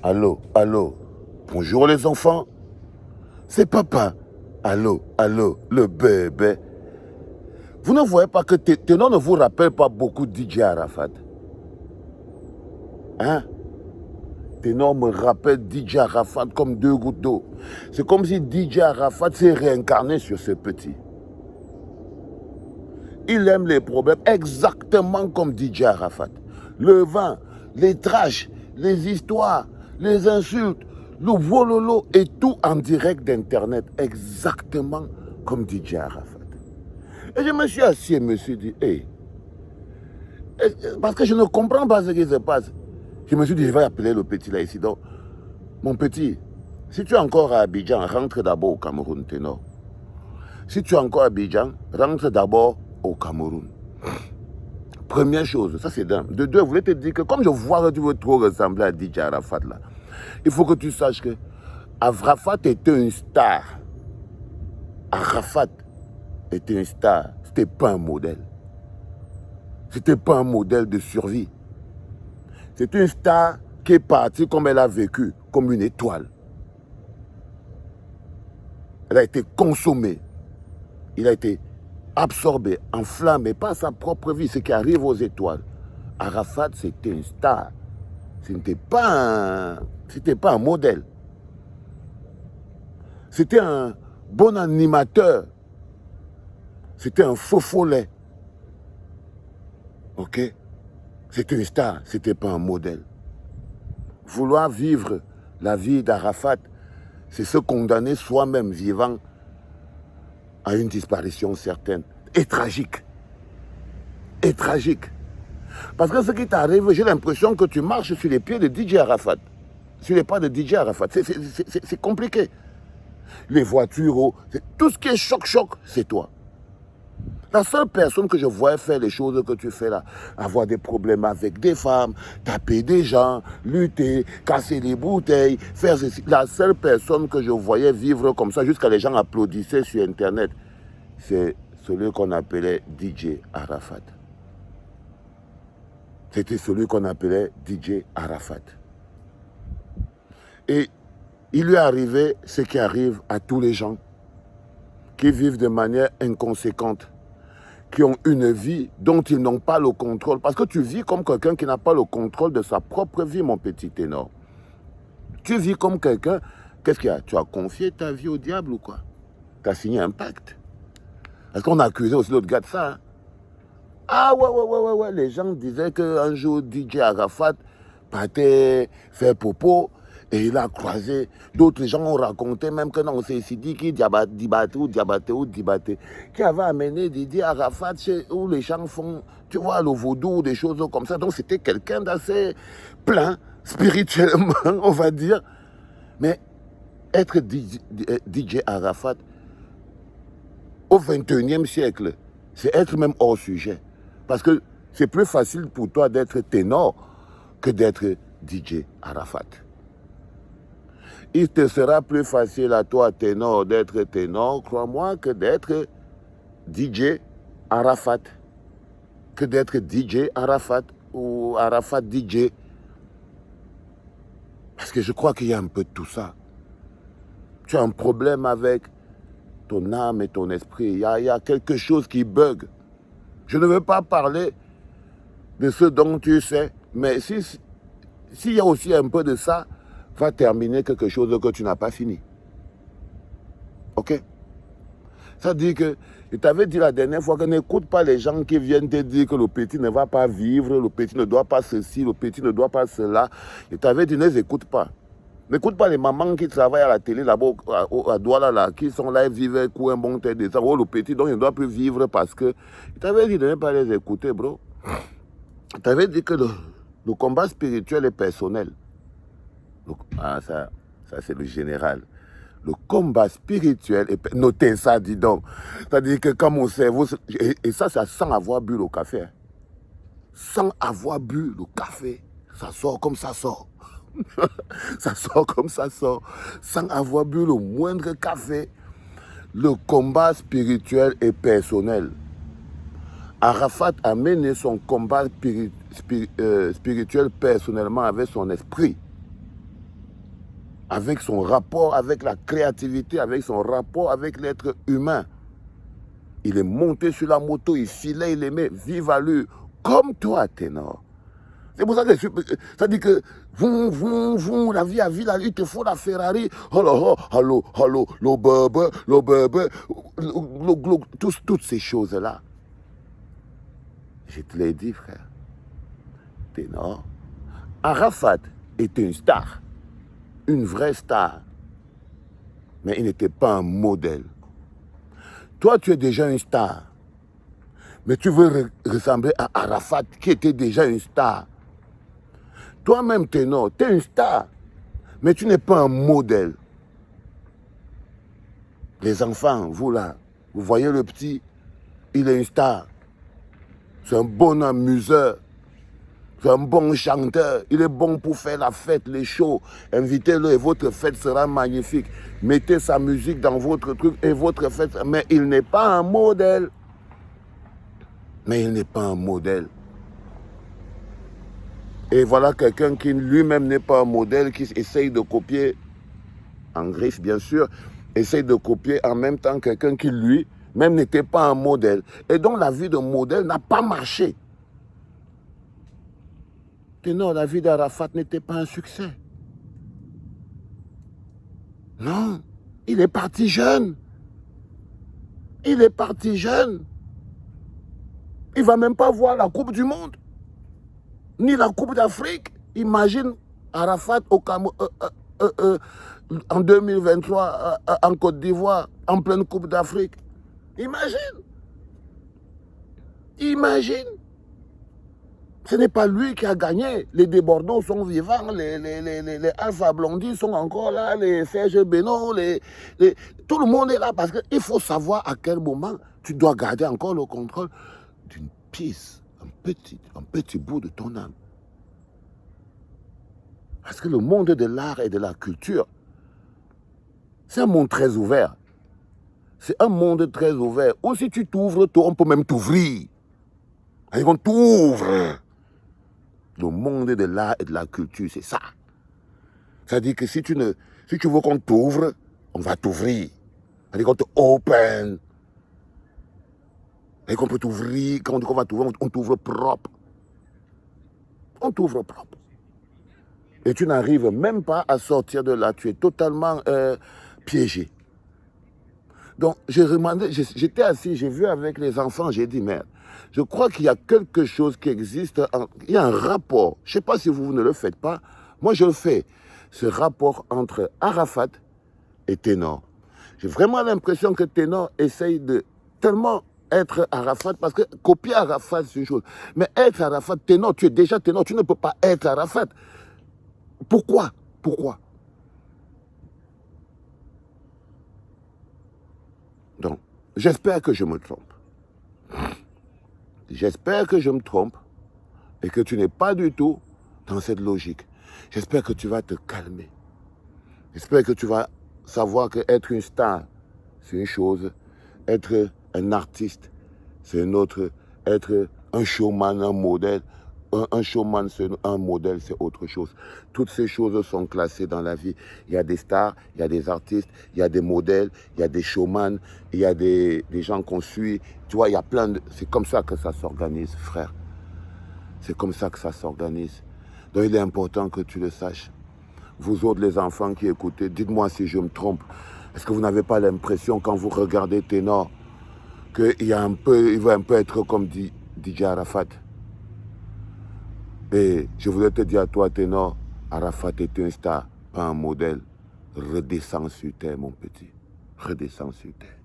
Allô, allô. Bonjour les enfants. C'est papa. Allô, allô, le bébé. Vous ne voyez pas que Ténor ne vous rappelle pas beaucoup DJ Arafat? Hein? Ténor me rappelle DJ Arafat comme deux gouttes d'eau. C'est comme si DJ Arafat s'est réincarné sur ce petit. Il aime les problèmes exactement comme DJ Arafat. Le vin, les trashs, les histoires, les insultes, le vololo et tout en direct d'internet, exactement comme DJ Arafat. Et je me suis assis et me suis dit, hey, parce que je ne comprends pas ce qui se passe. Je me suis dit, je vais appeler le petit là ici. Donc, mon petit, si tu es encore à Abidjan, rentre d'abord au Cameroun, Ténor. Si tu es encore à Abidjan, rentre d'abord au Cameroun. Première chose, ça c'est d'un. De deux, je voulais te dire que comme je vois que tu veux trop ressembler à DJ Arafat là, il faut que tu saches que Arafat était une star. Arafat était une star. C'était pas un modèle. C'était pas un modèle de survie. C'est une star qui est partie comme elle a vécu, comme une étoile. Elle a été consommée. Il a été absorbé, enflammé par sa propre vie, ce qui arrive aux étoiles. Arafat, c'était une star. Ce n'était pas un modèle. C'était un bon animateur. C'était un faux follet. Ok? C'était une star, c'était pas un modèle. Vouloir vivre la vie d'Arafat, c'est se condamner soi-même vivant à une disparition certaine. Et tragique. Et tragique. Parce que ce qui t'arrive, j'ai l'impression que tu marches sur les pieds de DJ Arafat. Sur les pas de DJ Arafat. C'est compliqué. Les voitures, tout ce qui est choc-choc, c'est toi. La seule personne que je voyais faire les choses que tu fais là, avoir des problèmes avec des femmes, taper des gens, lutter, casser des bouteilles, faire ceci. La seule personne que je voyais vivre comme ça, jusqu'à les gens applaudissaient sur Internet, c'est celui qu'on appelait DJ Arafat. C'était celui qu'on appelait DJ Arafat. Et il lui arrivait ce qui arrive à tous les gens qui vivent de manière inconséquente, qui ont une vie dont ils n'ont pas le contrôle. Parce que tu vis comme quelqu'un qui n'a pas le contrôle de sa propre vie, mon petit Ténor. Tu vis comme quelqu'un, qu'est-ce qu'il y a? Tu as confié ta vie au diable ou quoi? Tu as signé un pacte. Parce qu'on a accusé aussi l'autre gars de ça. Hein? Ah ouais, les gens disaient qu'un jour DJ Arafat partait faire popo et il a croisé. D'autres gens ont raconté même que non, c'est Sidiki Diabaté, qui avait amené DJ Arafat où les gens font, tu vois, le vaudou, des choses comme ça. Donc c'était quelqu'un d'assez plein, spirituellement, on va dire. Mais être DJ Arafat au 21e siècle, c'est être même hors sujet. Parce que c'est plus facile pour toi d'être ténor que d'être DJ Arafat. Il te sera plus facile à toi, ténor, d'être ténor, crois-moi, que d'être DJ Arafat. Que d'être DJ Arafat ou Arafat DJ. Parce que je crois qu'il y a un peu de tout ça. Tu as un problème avec ton âme et ton esprit. Il y a quelque chose qui bug. Je ne veux pas parler de ce dont tu sais, mais s'il y a aussi un peu de ça, va terminer quelque chose que tu n'as pas fini. Ok? Ça dit que, je t'avais dit la dernière fois que n'écoute pas les gens qui viennent te dire que le petit ne va pas vivre, le petit ne doit pas ceci, le petit ne doit pas cela. Je t'avais dit, ne les écoute pas. N'écoute pas les mamans qui travaillent à la télé là-bas, à Douala, là, qui sont là et vivent avec un bon tête des oh, le petit, donc il ne doit plus vivre parce que. Je t'avais dit de ne pas les écouter, bro. Je t'avais dit que le combat spirituel est personnel. Ça c'est le général. Le combat spirituel est... Notez ça, dis donc. C'est-à-dire que quand mon cerveau... Et ça, c'est sans avoir bu le café. Hein. Sans avoir bu le café. Ça sort comme ça sort. Ça sort comme ça sort. Sans avoir bu le moindre café. Le combat spirituel est personnel. Arafat a mené son combat spirituel personnellement avec son esprit. avec son rapport avec la créativité, avec son rapport avec l'être humain. Il est monté sur la moto, il filait, il aimait, vive à lui, comme toi, ténor. C'est pour ça que ça dit que la vie à vie, il te faut la Ferrari, toutes ces choses-là. Je te l'ai dit, frère. Ténor. Arafat était une star, une vraie star, mais il n'était pas un modèle. Toi, tu es déjà une star, mais tu veux ressembler à Arafat, qui était déjà une star. Toi-même, ténor, tu es une star, mais tu n'es pas un modèle. Les enfants, vous là, vous voyez le petit, il est une star. C'est un bon amuseur. C'est un bon chanteur. Il est bon pour faire la fête, les shows. Invitez-le et votre fête sera magnifique. Mettez sa musique dans votre truc et votre fête. Mais il n'est pas un modèle. Mais il n'est pas un modèle. Et voilà quelqu'un qui lui-même n'est pas un modèle, qui essaye de copier, en griffe bien sûr, essaye de copier en même temps quelqu'un qui lui-même n'était pas un modèle. Et dont la vie de modèle n'a pas marché. Non, la vie d'Arafat n'était pas un succès. Non, il est parti jeune. Il est parti jeune. Il ne va même pas voir la Coupe du Monde, ni la Coupe d'Afrique. Imagine Arafat au en 2023 en Côte d'Ivoire, en pleine Coupe d'Afrique. Imagine. Imagine. Ce n'est pas lui qui a gagné. Les débordants sont vivants, les Alpha Blondy sont encore là, les Serge Beno, tout le monde est là parce qu'il faut savoir à quel moment tu dois garder encore le contrôle d'une pièce, un petit bout de ton âme. Parce que le monde de l'art et de la culture, c'est un monde très ouvert. C'est un monde très ouvert. Ou si tu t'ouvres, on peut même t'ouvrir. Ils vont t'ouvrir. Le monde de l'art et de la culture, c'est ça. C'est-à-dire que si tu veux qu'on t'ouvre, on va t'ouvrir. C'est-à-dire qu'on te open. Et qu'on peut t'ouvrir, quand on va t'ouvrir, on t'ouvre propre. On t'ouvre propre. Et tu n'arrives même pas à sortir de là. Tu es totalement piégé. Donc, j'étais assis, j'ai vu avec les enfants, j'ai dit, merde, je crois qu'il y a quelque chose qui existe, il y a un rapport. Je ne sais pas si vous ne le faites pas, moi je le fais. Ce rapport entre Arafat et Ténor. J'ai vraiment l'impression que Ténor essaye de tellement être Arafat, parce que copier Arafat, c'est une chose. Mais être Arafat, Ténor, tu es déjà Ténor, tu ne peux pas être Arafat. Pourquoi? Pourquoi? Donc, j'espère que je me trompe. J'espère que je me trompe et que tu n'es pas du tout dans cette logique. J'espère que tu vas te calmer. J'espère que tu vas savoir qu'être une star, c'est une chose. Être un artiste, c'est une autre. Être un showman, un modèle. Un showman, c'est un modèle, c'est autre chose. Toutes ces choses sont classées dans la vie. Il y a des stars, il y a des artistes, il y a des modèles, il y a des showman, il y a des gens qu'on suit. Tu vois, il y a plein de... C'est comme ça que ça s'organise, frère. C'est comme ça que ça s'organise. Donc il est important que tu le saches. Vous autres, les enfants qui écoutez, dites-moi si je me trompe. Est-ce que vous n'avez pas l'impression, quand vous regardez Ténor, qu'il va un peu être comme DJ Arafat? Et je voudrais te dire à toi, Ténor, Arafat est un star, pas un modèle. Redescends sur terre, mon petit. Redescends sur terre.